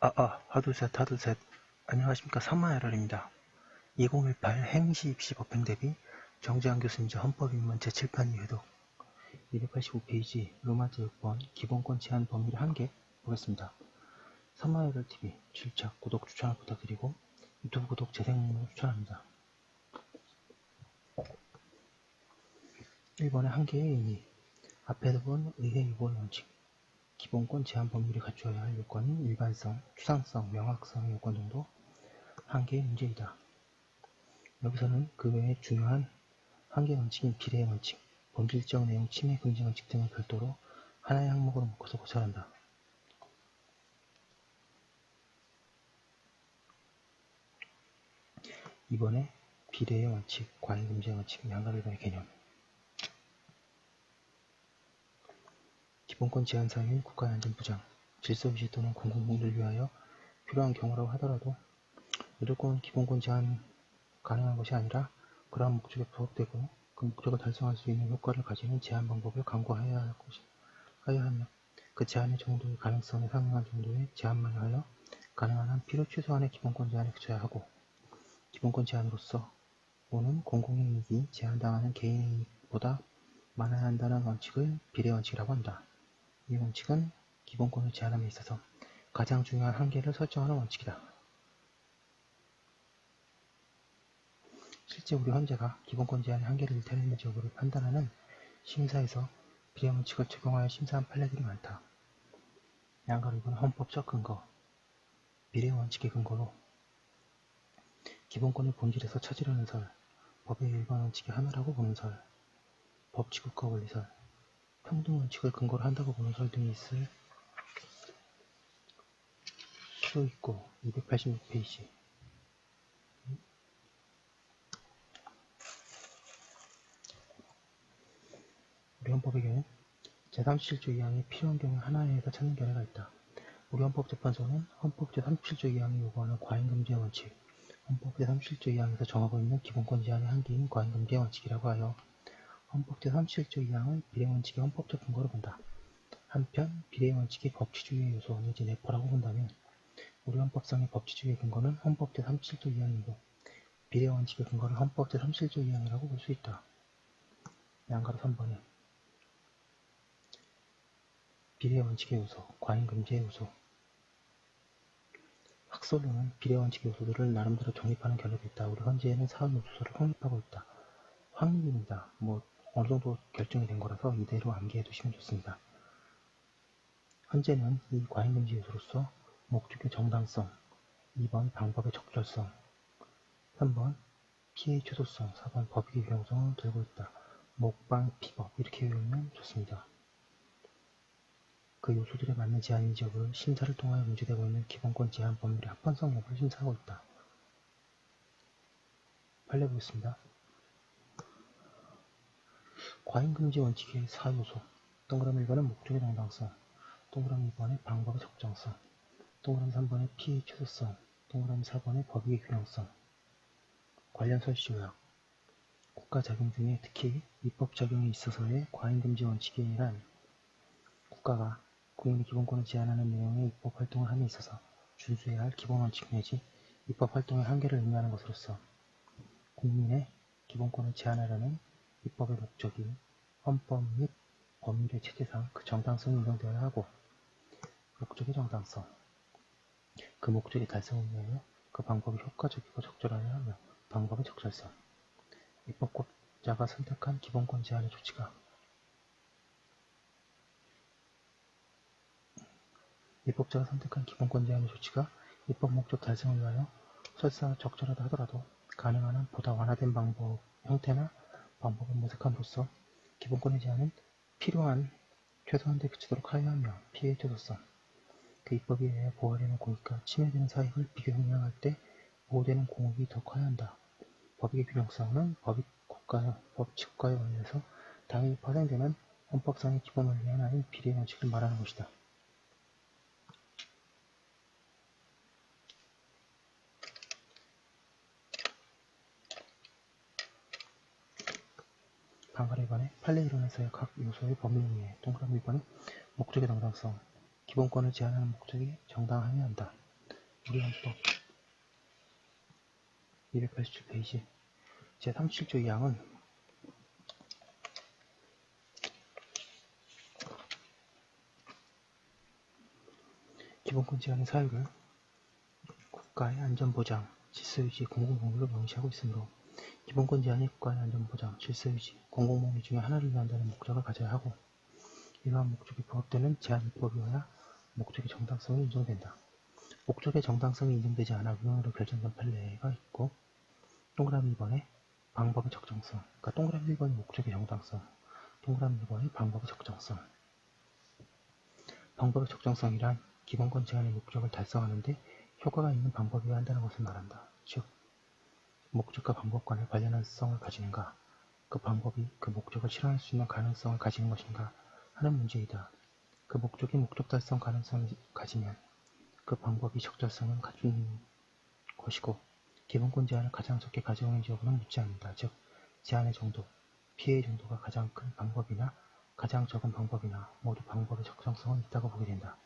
하두셋. 안녕하십니까. 3마LR입니다. 2018 행시 입시 법행 대비 정재환 교수님 헌법입문 제7판 이회독 285페이지 로마제 6번 기본권 제한 범위를 한개 보겠습니다. 3마LRTV 질착, 구독, 추천을 부탁드리고 유튜브 구독, 재생 추천합니다. 1번에 한개의 의미. 앞에 본 의회 유보의 원칙. 기본권 제한 범위를 갖추어야 할 요건인 일반성, 추상성, 명확성의 요건 정도 한개의 문제이다. 여기서는 그 외에 중요한 한개 원칙인 비례의 원칙, 본질적 내용 침해 금지 원칙 등을 별도로 하나의 항목으로 묶어서 고찰한다. 이번에 비례의 원칙, 과잉 금지의 원칙, 양가비관의 개념. 기본권 제한 사유인 국가의 안전 보장, 질서 유지 또는 공공복리를 위하여 필요한 경우라고 하더라도 무조건 기본권 제한 가능한 것이 아니라 그러한 목적에 부합되고 그 목적을 달성할 수 있는 효과를 가지는 제한 방법을 강구하여야 하며 그 제한의 정도의 가능성에 상응한 정도의 제한만 하여 가능한 한 필요 최소한의 기본권 제한에 그쳐야 하고 기본권 제한으로서 오는 공공의 이익이 제한당하는 개인의 이익보다 많아야 한다는 원칙을 비례 원칙이라고 한다. 이 원칙은 기본권을 제한함에 있어서 가장 중요한 한계를 설정하는 원칙이다. 실제 우리 헌재가 기본권 제한의 한계를 일탈했는지 여부를 판단하는 심사에서 비례 원칙을 적용하여 심사한 판례들이 많다. 양가로 이번 헌법적 근거, 비례 원칙의 근거로 기본권의 본질에서 찾으려는 설, 법의 일반 원칙의 하나라고 보는 설, 법치국가 원리설, 평등 원칙을 근거로 한다고 보는 설 등이 있을 수 있고 286페이지 우리 헌법의 경우 제37조 2항이 필요한 경우에 하나에서 찾는 견해가 있다. 우리 헌법재판소는 헌법 제37조 2항이 요구하는 과잉금지의 원칙, 헌법 제37조 2항에서 정하고 있는 기본권 제한의 한계인 과잉금지의 원칙이라고 하여 헌법 제37조 2항을 비례원칙의 헌법적 근거로 본다. 한편 비례원칙이 법치주의의 요소 내지 내포라고 본다면 우리 헌법상의 법치주의의 근거는 헌법 제37조 2항이고 비례원칙의 근거를 헌법 제37조 2항이라고 볼 수 있다. 양가로 3번에 비례원칙의 요소, 과잉금지의 요소. 학설로는 비례원칙의 요소들을 나름대로 정립하는 견해도 있다. 우리 헌재에는 사후 요소를 확립하고 있다. 확립입니다. 어느 정도 결정이 된 거라서 이대로 암기해 두시면 좋습니다. 헌재는 이 과잉금지 요소로서 목적의 정당성, 2번 방법의 적절성, 3번 피해의 최소성, 4번 법익의 유용성을 들고 있다. 목방, 피법 이렇게 외우면 좋습니다. 그 요소들에 맞는 제한인지 여부를 심사를 통하여 문제되고 있는 기본권 제한 법률의 합헌성 여부를 심사하고 있다. 판례 보겠습니다. 과잉금지 원칙의 4요소 동그라미 1번은 목적의 정당성, 동그라미 2번의 방법의 적정성, 동그라미 3번의 피해의 최소성, 동그라미 4번의 법익의 균형성. 관련 설시 요약. 국가 작용 중에 특히 입법 작용에 있어서의 과잉금지 원칙이란 국가가 국민의 기본권을 제한하는 내용의 입법 활동을 함에 있어서 준수해야 할 기본 원칙 내지 입법 활동의 한계를 의미하는 것으로서 국민의 기본권을 제한하려는 입법의 목적이 헌법 및 법률의 체제상 그 정당성이 인정되어야 하고 목적의 정당성, 그 목적의 달성을 위하여 그 방법이 효과적이고 적절하여야 하며 방법의 적절성, 입법권자가 선택한 기본권 제한의 조치가 입법자가 선택한 기본권 제한의 조치가 입법 목적 달성을 위하여 설사 적절하다 하더라도 가능한 한 보다 완화된 방법, 형태나 방법을 모색함으로써 기본권의 제한은 필요한 최소한 데 그치도록 하여야 하며 피해의 최소성, 그 입법에 의해 보호하려는 공익과 침해되는 사익을 비교형량할 때 보호되는 공익이 더 커야 한다. 법익의 균형성은 법치국가의 원리에서 당연히 파생되는 헌법상의 기본 원리 하나인 비례 원칙을 말하는 것이다. 방가로 2번에 판례 이론에서의 각 요소의 법률 이해, 동그라미 1번에 목적의 정당성, 기본권을 제한하는 목적이 정당하여야 한다. 우리헌법 287페이지 제37조 2항은 기본권 제한의 사유를 국가의 안전보장, 질서유지, 공공복리로 명시하고 있으므로 기본권 제한이 국가의 안전보장, 질서유지, 공공복리 중에 하나를 위한다는 목적을 가져야 하고 이러한 목적이 부합되는 제한입법이어야 목적의 정당성이 인정된다. 목적의 정당성이 인정되지 않아 위헌으로 결정된 판례가 있고 동그라미 2번에 방법의 적정성, 그러니까 동그라미 1번이 목적의 정당성, 동그라미 2번이 방법의 적정성. 방법의 적정성이란 기본권 제한의 목적을 달성하는데 효과가 있는 방법이어야 한다는 것을 말한다. 즉, 목적과 방법 간의 관련성을 가지는가, 그 방법이 그 목적을 실현할 수 있는 가능성을 가지는 것인가 하는 문제이다. 그 목적이 목적 달성 가능성을 가지면 그 방법이 적절성을 갖춘 것이고 기본권 제한을 가장 적게 가져오는지 여부는 묻지 않는다. 즉, 제한의 정도, 피해의 정도가 가장 큰 방법이나 가장 적은 방법이나 모두 방법의 적정성은 있다고 보게 된다.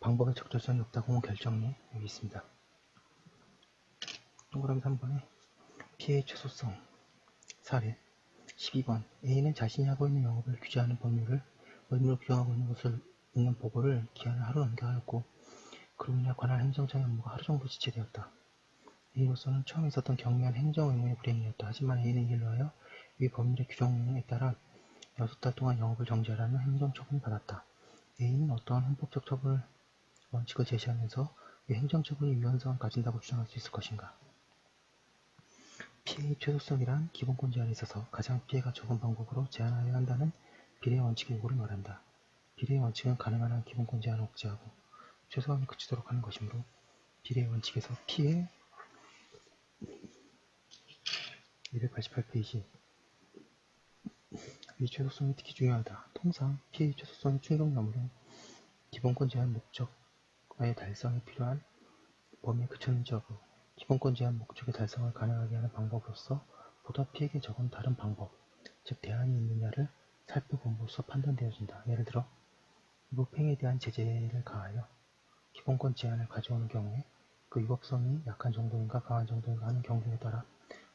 방법의 적절성이 없다고 하면 결정이 여기 있습니다. 동그라미 3번에 피해의 최소성 사례 12번 A는 자신이 하고 있는 영업을 규제하는 법률을 규정하고 있는 보고를 기한을 하루 넘게 하였고 그로 인해 관할 행정처의 업무가 하루 정도 지체되었다. A로서는 처음 있었던 경미한 행정 의무의 불행이었다. 하지만 A는 이를 위하여 위 법률의 규정에 따라 6달 동안 영업을 정지하라는 행정처분을 받았다. A는 어떠한 헌법적 처벌 원칙을 제시하면서 이 행정처분이 유연성을 가진다고 주장할 수 있을 것인가? 피해의 최소성이란 기본권 제한에 있어서 가장 피해가 적은 방법으로 제한하여야 한다는 비례의 원칙의 요구를 말한다. 비례의 원칙은 가능한 한 기본권 제한을 억제하고 최소한에 그치도록 하는 것이므로 비례의 원칙에서 피해 288페이지 이 최소성이 특히 중요하다. 통상 피해의 최소성의 충족 여부는 기본권 제한 목적의 달성에 필요한 범위에 그쳤는지 여부, 기본권 제한 목적의 달성을 가능하게 하는 방법으로서 보다 피해가 적은 다른 방법, 즉 대안이 있느냐를 살펴봄으로써 판단되어진다. 예를 들어 위법행위에 대한 제재를 가하여 기본권 제한을 가져오는 경우에 그 위법성이 약한 정도인가 강한 정도인가 하는 경우에 따라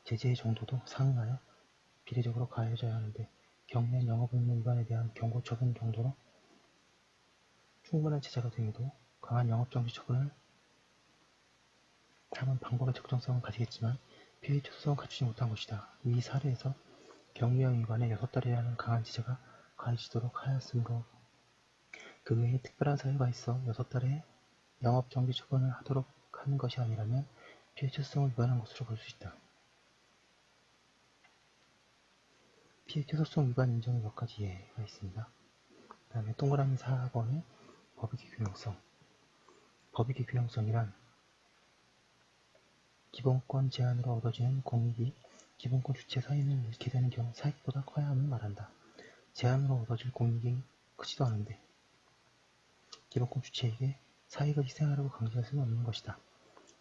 제재의 정도도 상응하여 비례적으로 가해져야 하는데 경미한 영업의무 위반에 대한 경고 처분 정도로 충분한 제재가 되어도 강한 영업정지 처분을 하면 방법의 적정성은 가지겠지만 피해의 최소성은 갖추지 못한 것이다. 이 사례에서 경미한 위반에 6달이라는 강한 제재가 가해지도록 하였으므로 그 외에 특별한 사유가 있어 6달의 영업정지 처분을 하도록 하는 것이 아니라면 피해 최소성을 위반한 것으로 볼 수 있다. 피해 최소성 위반 인정의 몇 가지 예가 있습니다. 그 다음에 동그라미 4번의 법익의 균형성. 법익의 균형성이란 기본권 제한으로 얻어지는 공익이 기본권 주체 사인을 잃게 되는 경우 사익보다 커야 함을 말한다. 제한으로 얻어질 공익이 크지도 않은데 기본권 주체에게 사익을 희생하라고 강제할 수는 없는 것이다.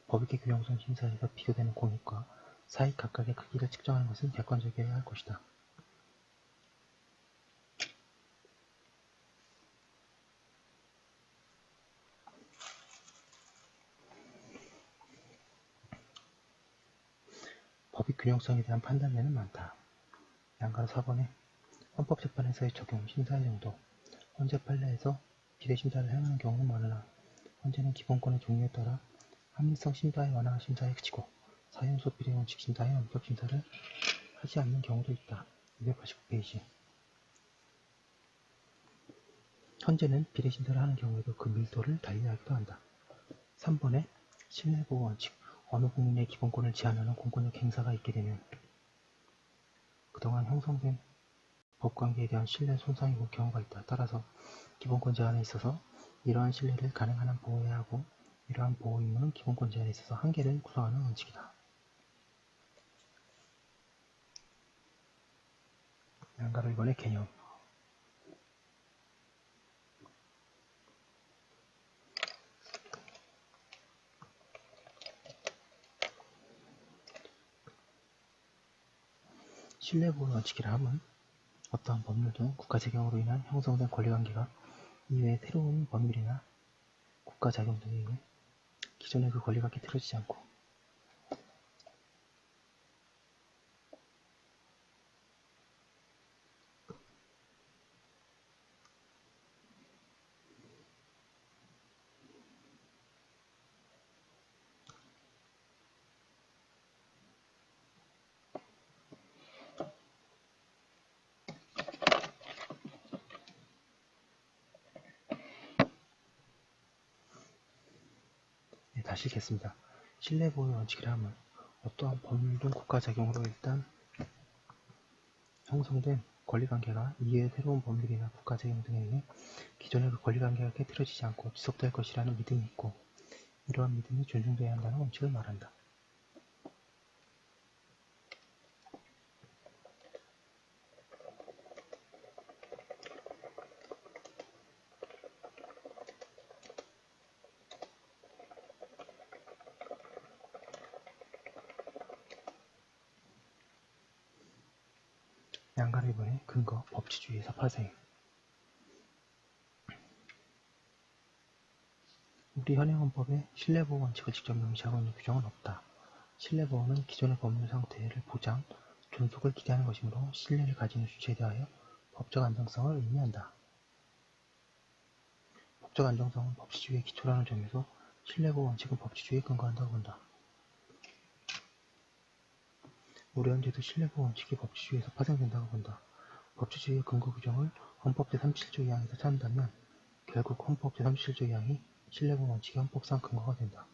법익의 균형성 심사에서 비교되는 공익과 사익 각각의 크기를 측정하는 것은 객관적이어야 할 것이다. 법익 균형성에 대한 판단례는 많다. 양가로 4번에 헌법재판에서의 적용, 심사의 정도. 헌재 판례에서 비례심사를 행하는 경우는 많으나 헌재는 기본권의 종류에 따라 합리성 심사의 완화 심사에 그치고 사형소 비례원칙 심사의 원격 심사를 하지 않는 경우도 있다. 289페이지. 현재는 비례신고를 하는 경우에도 그 밀도를 달리하기도 한다. 3번에 신뢰보호 원칙. 어느 국민의 기본권을 제한하는 공권력 행사가 있게 되면 그동안 형성된 법관계에 대한 신뢰 손상이 올 경우가 있다. 따라서 기본권 제한에 있어서 이러한 신뢰를 가능한 한 보호해야 하고 이러한 보호 의무는 기본권 제한에 있어서 한계를 구성하는 원칙이다. 양가로 1번의 개념. 신뢰보호 원칙이라 함은 어떠한 법률 등 국가재경으로 인한 형성된 권리관계가 이외의 새로운 법률이나 국가작용 등에 의해 기존의 그 권리가 깨트려지지 않고 다시 읽겠습니다. 신뢰보호 원칙이라 함은 어떠한 법률 등 국가작용으로 일단 형성된 권리관계가 이외의 새로운 법률이나 국가작용 등에 의해 기존의 그 권리관계가 깨트려지지 않고 지속될 것이라는 믿음이 있고 이러한 믿음이 존중돼야 한다는 원칙을 말한다. 양가로 1번의 근거, 법치주의에서 파생. 우리 현행헌법에 신뢰보호 원칙을 직접 명시하고 있는 규정은 없다. 신뢰보호는 기존의 법률 상태를 보장, 존속을 기대하는 것이므로 신뢰를 가지는 주체에 대하여 법적 안정성을 의미한다. 법적 안정성은 법치주의의 기초라는 점에서 신뢰보호 원칙은 법치주의에 근거한다고 본다. 우리 현재도 신뢰보호 원칙이 법치주의에서 파생된다고 본다. 법치주의의 근거 규정을 헌법 제37조 2항에서 찾는다면 결국 헌법 제37조 2항이 신뢰보호 원칙의 헌법상 근거가 된다.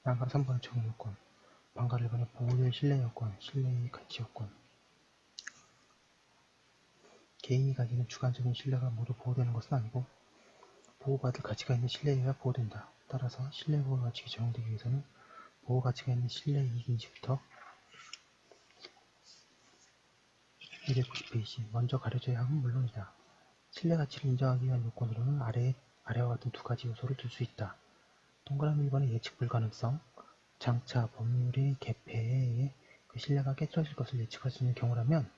양가 3번의 적용요건, 방가 1번의 보호될 신뢰요건, 신뢰의 가치요건. 개인이 가지는 주관적인 신뢰가 모두 보호되는 것은 아니고 보호받을 가치가 있는 신뢰여야 보호된다. 따라서 신뢰보호 원칙이 적용되기 위해서는 보호 가치가 있는 신뢰 이익인지부터 290페이지 먼저 가려져야 함은 물론이다. 신뢰 가치를 인정하기 위한 요건으로는 아래와 같은 두 가지 요소를 들 수 있다. 동그라미 1번의 예측 불가능성, 장차 법률의 개폐에 의해 그 신뢰가 깨트려질 것을 예측할 수 있는 경우라면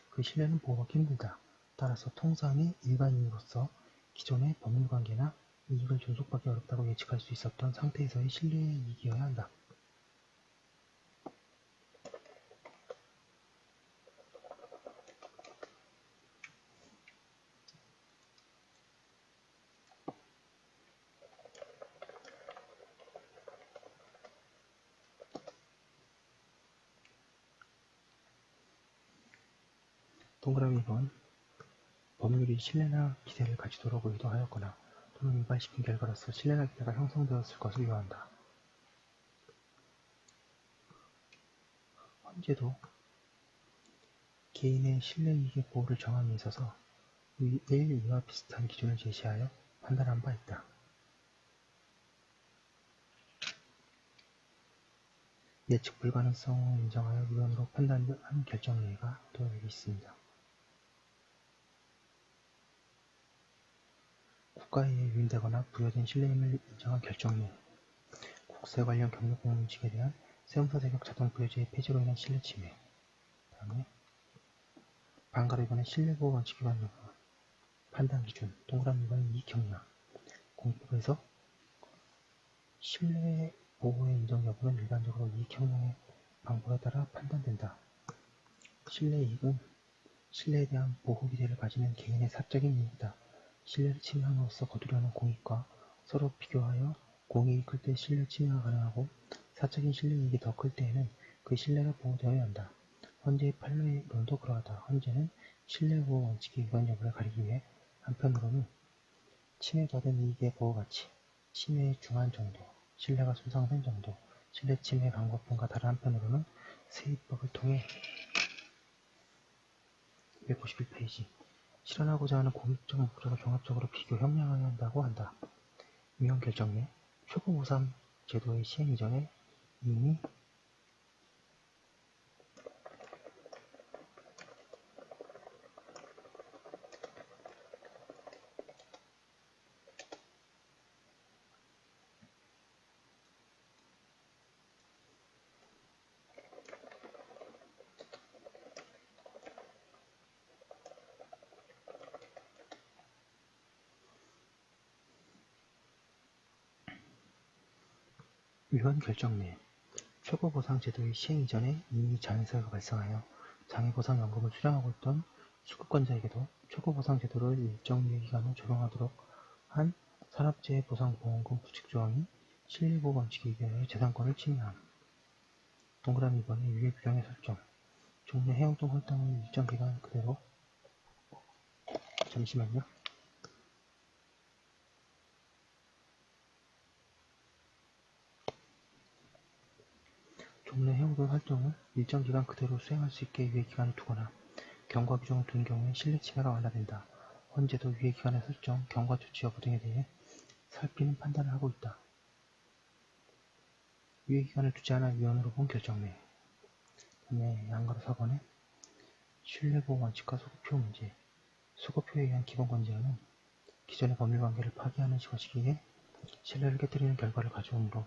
그 신뢰는 보호받기 힘들다. 따라서 통상의 일반인으로서 기존의 법률관계나 이익을 존속받기 어렵다고 예측할 수 있었던 상태에서의 신뢰의 이익이어야 한다. 동그라미 2번 법률이 신뢰나 기대를 가지도록 의도하였거나 또는 유발시킨 결과로서 신뢰나 기대가 형성되었을 것을 요한다. 현재도 개인의 신뢰이익의 보호를 정함에 있어서 위와 비슷한 기준을 제시하여 판단한 바 있다. 예측 불가능성을 인정하여 위헌으로 판단한 결정예가 또 여기 있습니다. 국가에 의해 유인되거나 부여된 신뢰임을 인정한 결정예, 국세 관련 경력 공무직에 대한 세무사 자격 자동 부여제의 폐지로 인한 신뢰 침해. 다음에 방가로 2번의 신뢰보호 원칙 위반 여부, 판단 기준, 동그라미 2번의 이익 형량. 공법에서 신뢰 보호의 인정 여부는 일반적으로 이익 형량의 방법에 따라 판단된다. 신뢰 이익은 신뢰에 대한 보호 기대를 가지는 개인의 사적인 이익이다. 신뢰를 침해함으로써 거두려는 공익과 서로 비교하여 공익이 클 때 신뢰 침해가 가능하고 사적인 신뢰 이익이 더 클 때에는 그 신뢰가 보호되어야 한다. 헌재의 판례론도 그러하다. 헌재는 신뢰보호 원칙의 위반 여부를 가리기 위해 한편으로는 침해받은 이익의 보호가치, 침해의 중한 정도, 신뢰가 손상된 정도, 신뢰 침해 방법 등과 다른 한편으로는 세입법을 통해 291페이지 실현하고자 하는 공익적 목적을 종합적으로 비교 협량해야 한다고 한다. 위헌 결정 내 최고보상 제도의 시행 이전에 이미 위헌 결정 내 최고보상 제도의 시행 이전에 이미 장애사유가 발생하여 장애보상연금을 수령하고 있던 수급권자에게도 최고보상 제도를 일정 유예기간을 적용하도록 한 산업재해보상보험금 부칙조항이 신뢰보호 원칙에 의하여 재산권을 침해함. 동그라미 2번의 유예 규정의 설정. 종래 해운동 활동을 일정 기간 그대로 잠시만요. 종래 해운동 활동을 일정 기간 그대로 수행할 수 있게 유예기간을 두거나 경과 규정을 둔 경우에 신뢰 침해가 완화된다. 헌재도 유예기간의 설정, 경과 조치 여부 등에 대해 살피는 판단을 하고 있다. 유예기간을 두지 않아 위헌으로 본 결정 내 양가로 4번에 신뢰보호 원칙과 소급표 문제. 소급표에 의한 기본권자는 기존의 법률관계를 파기하는 것이기에 신뢰를 깨뜨리는 결과를 가져오므로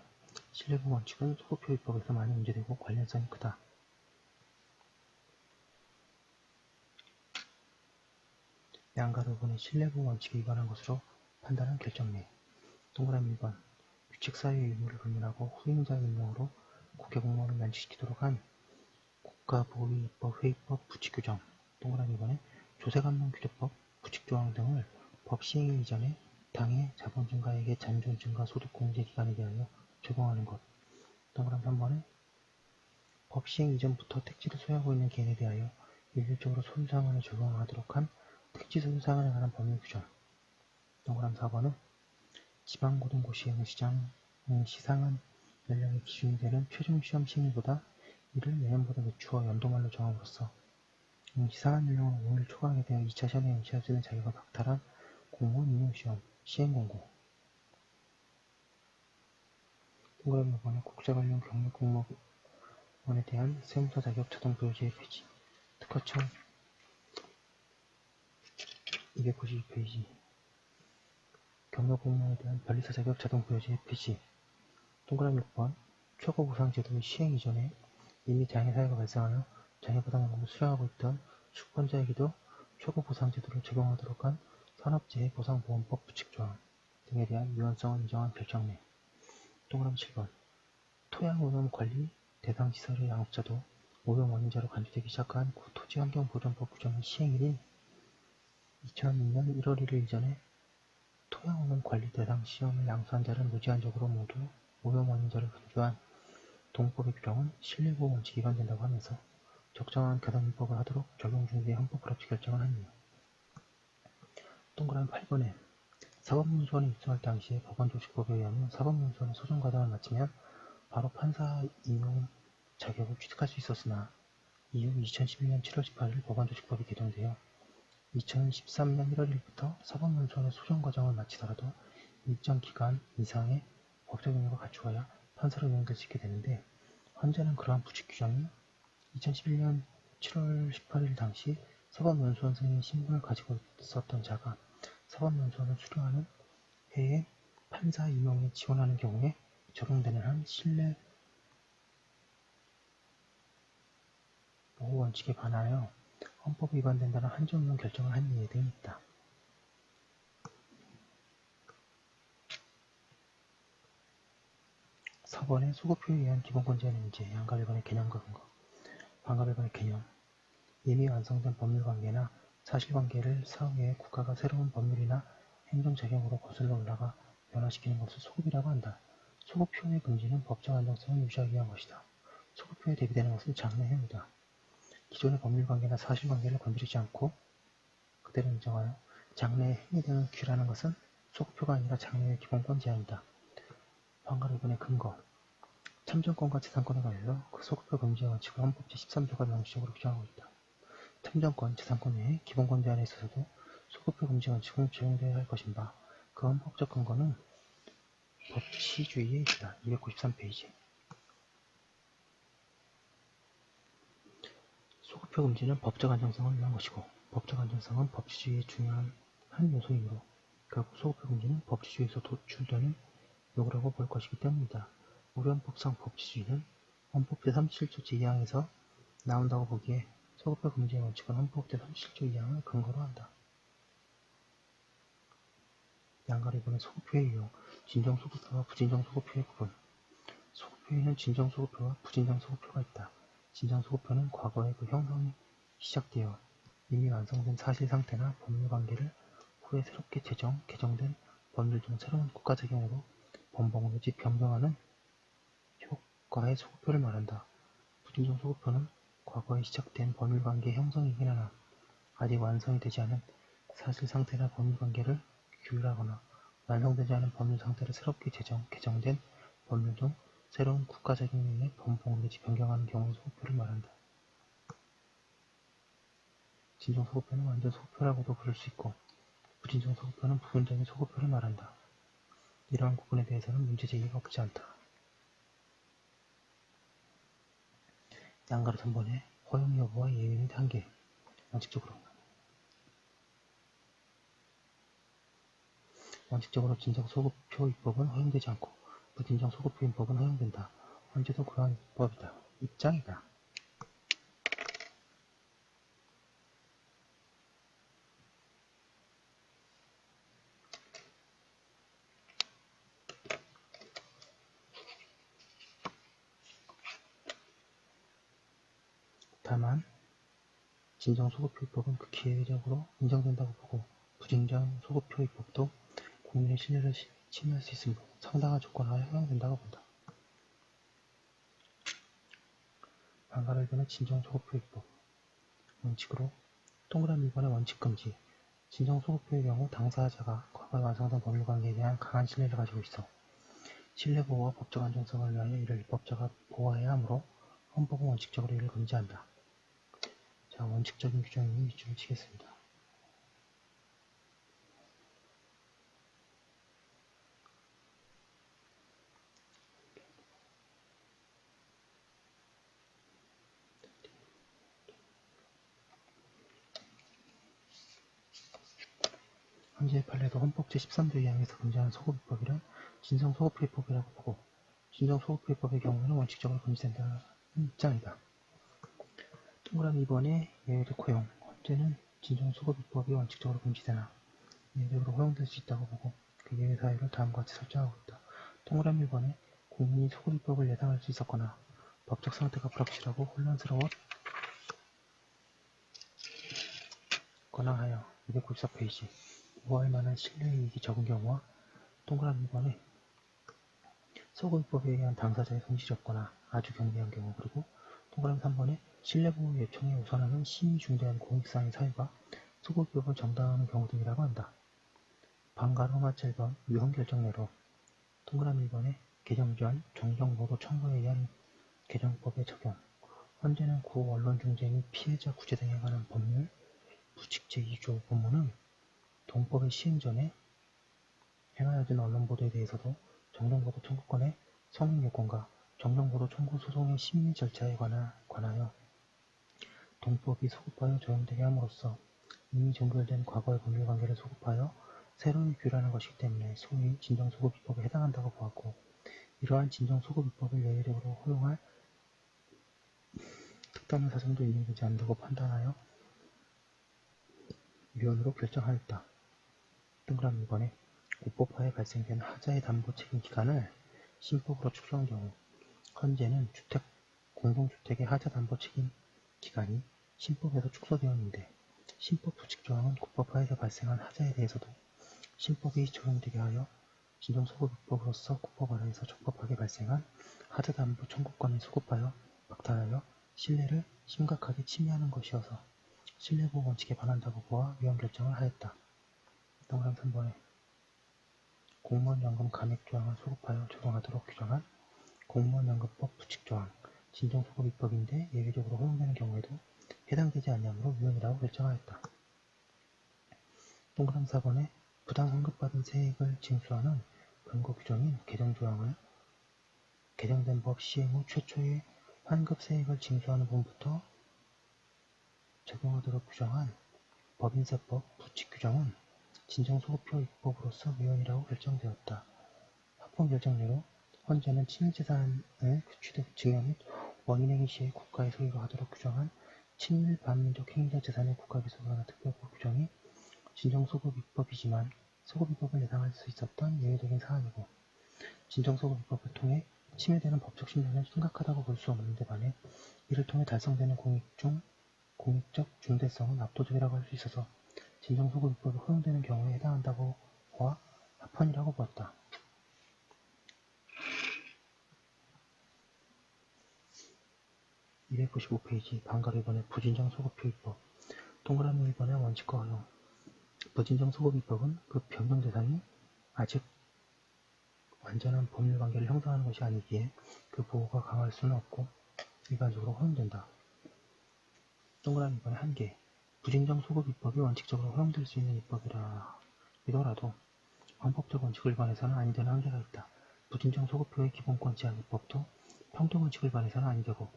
신뢰보호 원칙은 소급표 입법에서 많이 문제되고 관련성이 크다. 양가로 5번의 신뢰보호 원칙에 위반한 것으로 판단한 결정 내 동그라미 1번 규칙사유의 의무를 불문하고 후임자의 임명으로 국회공무원을 면직시키도록 한 국가보위입법 회의법 부칙규정 동그라미 2번에 조세관명규제법 부칙조항 등을 법 시행 이전에 당해 자본증가에게 잔존증가 소득공제기간에 대하여 적용하는 것 동그라미 3번에 법 시행 이전부터 택지를 소유하고 있는 개인에 대하여 일률적으로 소유상한을 적용하도록 한 택지 소유상한에 관한 법률 규정 동그라미 4번은 지방고등고시에는 시상한 연령의 기준이 되는 최종시험 시행일보다 이를 내년보다 늦추어 연도말로 정함으로써 시상한 연령을 5일 초과하게 되어 2차 시험에 응시할 수 있는 자격을 박탈한 공무원 임용시험 시행공고 동그라미 5번에 국가관련 경력 공무원에 대한 세무사 자격 자동 부여제의 폐지 특허청 292페이지 경력 공무원에 대한 변리사 자격 자동 부여제의 폐지 동그라미 6번 최고보상제도의 시행 이전에 이미 장애사유가 발생하여 장애보상연금을 수령하고 있던 수급권자에게도 최고보상제도를 적용하도록 한 산업재해보상보험법 부칙조항 등에 대한 유연성을 인정한 결정 내 동그라미 7번 토양오염관리 대상시설의 양업자도 오염 원인자로 간주되기 시작한 토지환경보전법 규정의 시행일인 2006년 1월 1일 이전에 토양오염관리 대상 시험을 양수한 자를 무제한적으로 모두 오염 원인자를 간주한 동법의 규정은 신뢰보호 원칙이 위반된다고 하면서 적정한 개선 입법을 하도록 적용 중지의 헌법 불합치 결정을 하니 동그라미 8번에 사법문수원에 입소할 당시에 법원조직법에 의하면 사법문수원의 소송 과정을 마치면 바로 판사 임용 자격을 취득할 수 있었으나 이후 2011년 7월 18일 법원조직법이 개정되어 2013년 1월 1일부터 사법문수원의 소송 과정을 마치더라도 일정 기간 이상의 법적 능력을 갖추어야 판사로 임용될 수 있게 되는데 헌재는 그러한 부칙 규정이 2011년 7월 18일 당시 사법연수원생의 신분을 가지고 있었던 자가 사법연수원을 수료하는 해에 판사 임용에 지원하는 경우에 적용되는 한 신뢰 보호 원칙에 반하여 헌법에 위반된다는 한정용 결정을 한 예 등이 있다. 4번의 소급표에 의한 기본권자의 문제, 양가 1번의 개념과 근거, 반가 1번의 개념, 이미 완성된 법률관계나 사실관계를 사후에 국가가 새로운 법률이나 행정작용으로 거슬러 올라가 변화시키는 것을 소급이라고 한다. 소급표의 금지는 법적 안정성을 유지하기 위한 것이다. 소급표에 대비되는 것은 장래형이다. 기존의 법률관계나 사실관계를 건드리지 않고 그대로 인정하여 장래에 행위 되는 규라는 것은 소급표가 아니라 장래의 기본권 제한이다. 방가르변의 근거 참정권과 재산권에 관해서 그 소급표 금지의 원칙을 헌법 제13조가 명시적으로 규정하고 있다. 참정권, 재산권 외에 기본권 제한에 있어서도 소급표 금지 원칙은 적용되어야 할 것인 바, 그 헌법적 근거는 법치주의에 있다. 293페이지. 소급표 금지는 법적 안정성을 위한 것이고, 법적 안정성은 법치주의의 중요한 한 요소이므로 결국 소급표 금지는 법치주의에서 도출되는 요구라고 볼 것이기 때문이다. 우리 헌법상 법치주의는 헌법 제37조 제2항에서 나온다고 보기에 소급표 금지의 원칙은 헌법 제37조 2항을 근거로 한다. 양가로 이번에 소급표의 유형, 진정소급표와 부진정소급표의 구분. 소급표에는 진정소급표와 부진정소급표가 있다. 진정소급표는 과거에 그 형성이 시작되어 이미 완성된 사실상태나 법률관계를 후에 새롭게 개정된 법률 중 새로운 국가적용으로 번복 내지 변경하는 효과의 소급표를 말한다. 부진정소급표는 과거에 시작된 법률관계 형성이긴 하나 아직 완성이 되지 않은 사실상태나 법률관계를 규율하거나 완성되지 않은 법률상태를 새롭게 개정된 법률 중 새로운 국가적용에 의해 번복 내지 변경하는 경우의 소급표를 말한다. 진정소급표는 완전 소급표라고도 부를 수 있고 부진정소급표는 부분적인 소급표를 말한다. 이러한 구분에 대해서는 문제제기가 없지 않다. 양가로 3번에 허용 여부와 예외 및 한계. 원칙적으로 진정소급표 입법은 허용되지 않고 부진정소급표 입법은 허용된다. 현재도 그러한 입법이다. 입장이다. 다만 진정소급표 입법은 극히 예외적으로 인정된다고 보고 부진정소급표 입법도 국민의 신뢰를 침해할 수 있으므로 상당한 조건하에 허용된다고 본다. 방가를 변한 진정소급표 입법 원칙으로 동그라미 1번의 원칙금지 진정소급표의 경우 당사자가 과거에 완성된 법률관계에 대한 강한 신뢰를 가지고 있어 신뢰보호와 법적 안정성을 위하여 이를 입법자가 보호해야 하므로 헌법은 원칙적으로 이를 금지한다. 자, 원칙적인 규정이 밑줄을 치겠습니다. 현재의 판례도 헌법 제13조 2항에서 금지하는 소급입법이란 진정소급표입법이라고 보고 진정소급표입법의 경우에는 원칙적으로 금지된다는 입장이다. 동그라미 2번의 예외적 허용 현재는 진정소급입법이 원칙적으로 금지되나 예외적으로 허용될 수 있다고 보고 그 예외 사유를 다음과 같이 설정하고 있다. 동그라미 1번에 국민이 소급입법을 예상할 수 있었거나 법적 상태가 불확실하고 혼란스러웠거나 하여 294페이지 우호할 만한 신뢰이익이 적은 경우와 동그라미 2번에 소급입법에 의한 당사자의 손실이 없거나 아주 경미한 경우 그리고 동그라미 3번에 신뢰보호 요청에 우선하는 심히 중대한 공익사항의 사유가 소급입법을 정당화하는 경우 등이라고 한다. 방가로마 7번 유헌결정례로 동그라미 1번에 개정 전 정정보도 청구에 의한 개정법의 적용 현재는 구 언론중재 및 피해자 구제 등에 관한 법률 부칙 제2조 본문은 동법의 시행 전에 행하여진 언론보도에 대해서도 정정보도 청구권의 성립요건과 정정보도 청구 소송의 심리 절차에 관하여 동법이 소급하여 적용되게 함으로써 이미 종결된 과거의 법률관계를 소급하여 새로이 규율하는 것이기 때문에 소위 진정소급입법에 해당한다고 보았고 이러한 진정소급입법을 예외적으로 허용할 특단의 사정도 인정되지 않는다고 판단하여 위원으로 결정하였다. 동그라미 2번에 국법하에 발생된 하자의 담보 책임 기간을 신법으로 축소한 경우 현재는 공동주택의 하자 담보 책임 기간이 신법에서 축소되었는데 신법 부칙조항은 국법하에서 발생한 하자에 대해서도 신법이 적용되게 하여 진정소급입법으로서 국법 아래에서 적법하게 발생한 하드담보 청구권을 소급하여 박탈하여 신뢰를 심각하게 침해하는 것이어서 신뢰보호 원칙에 반한다고 보아 위헌 결정을 하였다. 동그라미 3번에 공무원연금 감액조항을 소급하여 적용하도록 규정한 공무원연금법 부칙조항 진정소급입법인데 예외적으로 허용되는 경우에도 해당되지 아니하므로 위헌이라고 결정하였다. 동그라미 4번에 부당 환급받은 세액을 징수하는 근거 규정인 개정조항을 개정된 법 시행 후 최초의 환급세액을 징수하는 부분부터 적용하도록 규정한 법인세법 부칙규정은 진정소급표 입법으로서 위헌이라고 결정되었다. 합헌결정례로 헌재는 친일재산의 취득, 증여 및 원인행위 시에 국가의 소유로 하도록 규정한 친일 반민족 행위자 재산의 국가기소관한 특별법 규정이 진정소급입법이지만 소급입법을 예상할 수 있었던 예외적인 사안이고 진정소급입법을 통해 침해되는 법적 신뢰는 심각하다고 볼 수 없는 데 반해 이를 통해 달성되는 공익적 중대성은 압도적이라고 할 수 있어서 진정소급입법이 허용되는 경우에 해당한다고 보아 합헌이라고 보았다. 295페이지 반가로 1번의 부진정소급표입법 동그라미 1번의 원칙과 허용 부진정소급입법은 그 변경대상이 아직 완전한 법률관계를 형성하는 것이 아니기에 그 보호가 강할 수는 없고 일반적으로 허용된다. 동그라미 2번의 한계 부진정소급입법이 원칙적으로 허용될 수 있는 입법이라더라도 헌법적 원칙을 위반해서는 아니 되는 한계가 있다. 부진정소급표의 기본권 제한입법도 평등원칙을 위반해서는 아니 되고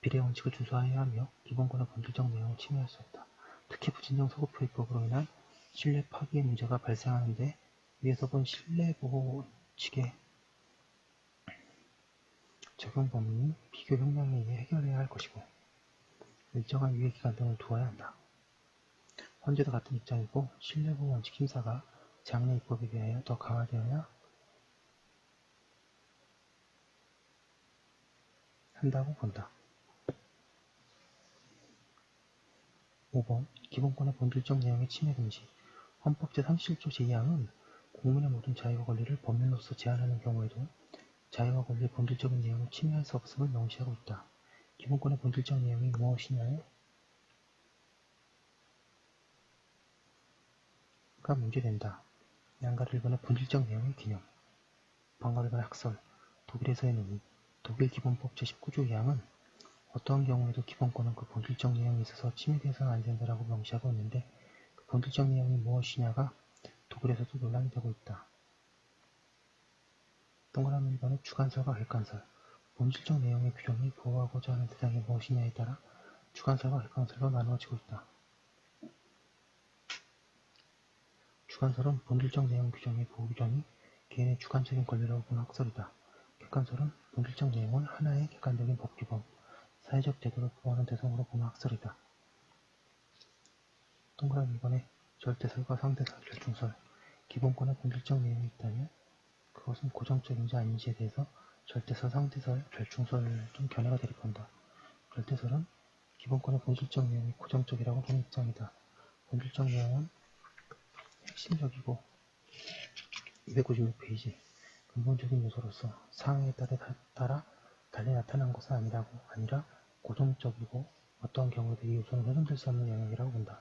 비례원칙을 준수하여야 하며 기본권의 본질적 내용을 침해할 수 없다. 특히 부진정소급표 입법으로 인한 신뢰 파기의 문제가 발생하는데 위에서 본 신뢰보호 원칙의 적용 범위는 비교 형량에 의해 해결해야 할 것이고 일정한 유예기간 등을 두어야 한다. 헌재도 같은 입장이고 신뢰보호 원칙 심사가 장래 입법에 비하여 더 강화되어야 한다고 본다. 5번 기본권의 본질적 내용의 침해 금지 헌법 제37조 제2항은 국민의 모든 자유와 권리를 법률로서 제한하는 경우에도 자유와 권리의 본질적인 내용을 침해할 수 없음을 명시하고 있다. 기본권의 본질적 내용이 무엇이냐가 문제된다. 양가를 1번의 본질적 내용의 개념 반가로 1번의 학설 독일에서의 논의 독일 기본법 제19조 2항은 어떠한 경우에도 기본권은 그 본질적 내용에 있어서 침해되어서는 안 된다라고 명시하고 있는데 그 본질적 내용이 무엇이냐가 독일에서도 논란이 되고 있다. 동그라미 1번의 주관설과 객관설 본질적 내용의 규정이 보호하고자 하는 대상이 무엇이냐에 따라 주관설과 객관설로 나누어지고 있다. 주관설은 본질적 내용 규정의 보호 규정이 개인의 주관적인 권리라고 보는 학설이다. 객관설은 본질적 내용을 하나의 객관적인 법규범, 사회적 제도를 보호하는 대상으로 보는 학설이다. 동그라미 2번에 절대설과 상대설, 절충설 기본권의 본질적 내용이 있다면 그것은 고정적인지 아닌지에 대해서 절대설, 상대설, 절충설을 좀 견해가 대립한다. 절대설은 기본권의 본질적 내용이 고정적이라고 보는 입장이다. 본질적 내용은 핵심적이고 296페이지 근본적인 요소로서 상황에 따라 달리 나타난 것은 아니라 고정적이고 어떠한 경우에도 이 요소는 훼손될 수 없는 영역이라고 본다.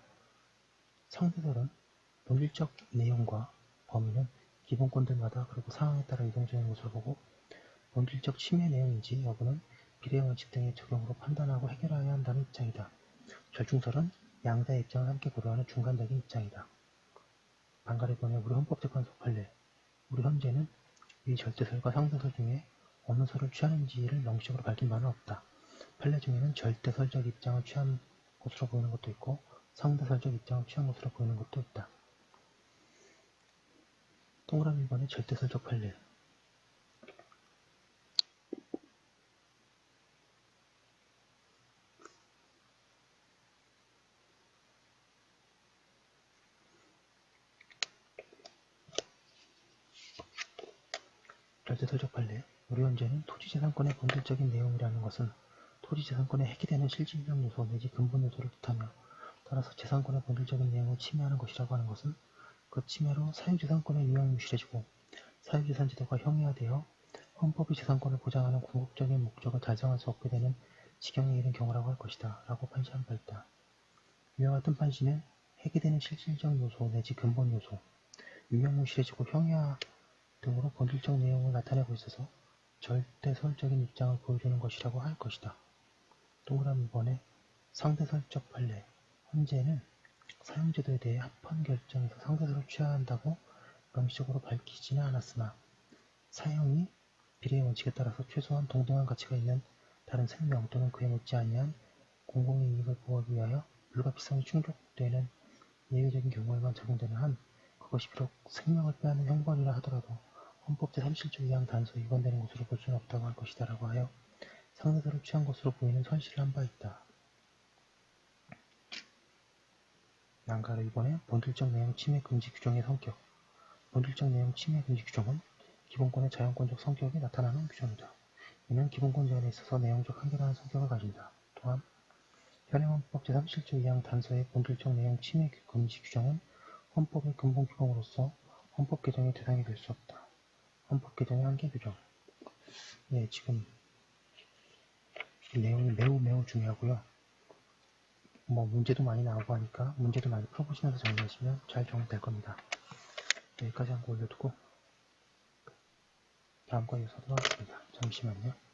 상대설은 본질적 내용과 범위는 기본권들마다 그리고 상황에 따라 이동적인 것을 보고 본질적 침해 내용인지 여부는 비례원칙 등의 적용으로 판단하고 해결해야 한다는 입장이다. 절충설은 양자의 입장을 함께 고려하는 중간적인 입장이다. 반가를 번에 우리 헌법재판소 판례 우리 헌재는 이 절대설과 상대설 중에 어느 설을 취하는지를 명시적으로 밝힌 바는 없다. 판례 중에는 절대설적 입장을 취한 것으로 보이는 것도 있고 상대설적 입장을 취한 것으로 보이는 것도 있다. 동그라미 1번의 절대설적 판례 절대설적 판례 우리 헌재는 토지재산권의 본질적인 내용이라는 것은 토지재산권에 해기되는 실질적 요소 내지 근본 요소를 뜻하며 따라서 재산권의 본질적인 내용을 침해하는 것이라고 하는 것은 그 침해로 사유재산권의 유형이 유실해지고 사유재산 제도가 형이화되어 헌법이 재산권을 보장하는 궁극적인 목적을 달성할 수 없게 되는 지경에 이른 경우라고 할 것이다. 라고 판시한 바 있다. 이와 같은 판시는 해계되는 실질적 요소 내지 근본 요소, 유명무실해지고 형이화 등으로 본질적 내용을 나타내고 있어서 절대설적인 입장을 보여주는 것이라고 할 것이다. 동그라미 2번에 상대설적 판례. 헌재는 사용제도에 대해 합헌 결정에서 상대설을 취해야 한다고 명시적으로 밝히지는 않았으나 사형이 비례의 원칙에 따라서 최소한 동등한 가치가 있는 다른 생명 또는 그에 못지 아니한 공공의 이익을 보호하기 위하여 불가피성이 충족되는 예외적인 경우에만 적용되는 한 그것이 비록 생명을 빼앗는 형벌이라 하더라도 헌법 제37조 2항 단서에 위반되는 것으로 볼 수는 없다고 할 것이다 라고 하여 상대설을 취한 것으로 보이는 선실을 한 바 있다. 난가로 이번에 본질적 내용 침해 금지 규정의 성격. 본질적 내용 침해 금지 규정은 기본권의 자연권적 성격이 나타나는 규정이다. 이는 기본권 제한에 있어서 내용적 한계라는 성격을 가진다. 또한 현행헌법 제37조 2항 단서의 본질적 내용 침해 금지 규정은 헌법의 근본 규범으로서 헌법 개정의 대상이 될 수 없다. 헌법 개정의 한계 규정. 예, 지금 이 내용이 매우 중요하고요. 문제도 많이 나오고 하니까 문제도 많이 풀어보시면서 정리하시면 잘 정리될 겁니다. 여기까지 한 거 올려두고 다음과 이어서 하도록 하겠습니다. 잠시만요.